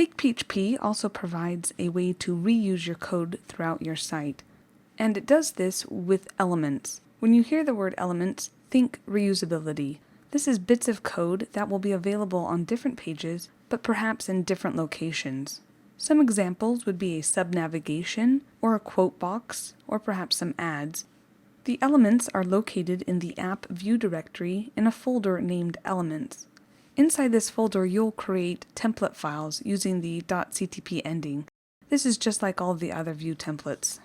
CakePHP also provides a way to reuse your code throughout your site, and it does this with elements. When you hear the word elements, think reusability. This is bits of code that will be available on different pages, but perhaps in different locations. Some examples would be a sub-navigation, or a quote box, or perhaps some ads. The elements are located in the app view directory in a folder named Elements. Inside this folder, you'll create template files using the .ctp ending. This is just like all the other Vue templates.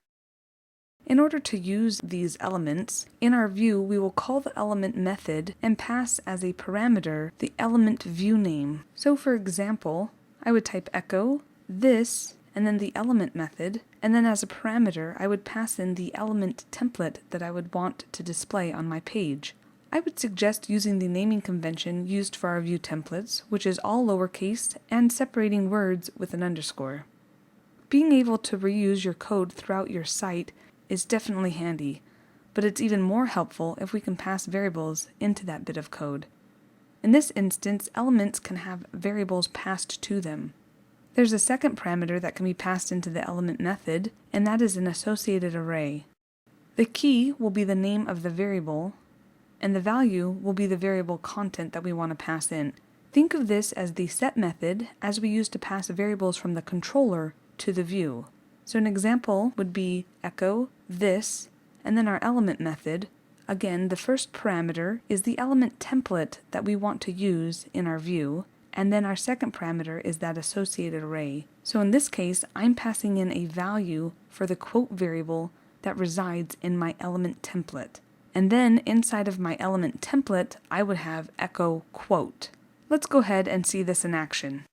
In order to use these elements, in our Vue we will call the element method and pass as a parameter the element view name. So for example, I would type echo this and then the element method, and then as a parameter I would pass in the element template that I would want to display on my page. I would suggest using the naming convention used for our Vue templates, which is all lowercase and separating words with an underscore. Being able to reuse your code throughout your site is definitely handy, but it's even more helpful if we can pass variables into that bit of code. In this instance, elements can have variables passed to them. There's a second parameter that can be passed into the element method, and that is an associated array. The key will be the name of the variable, and the value will be the variable content that we want to pass in. Think of this as the set method as we use to pass variables from the controller to the view. So an example would be echo this, and then our element method. Again, the first parameter is the element template that we want to use in our view, and then our second parameter is that associated array. So in this case, I'm passing in a value for the quote variable that resides in my element template. And then inside of my element template, I would have echo quote. Let's go ahead and see this in action.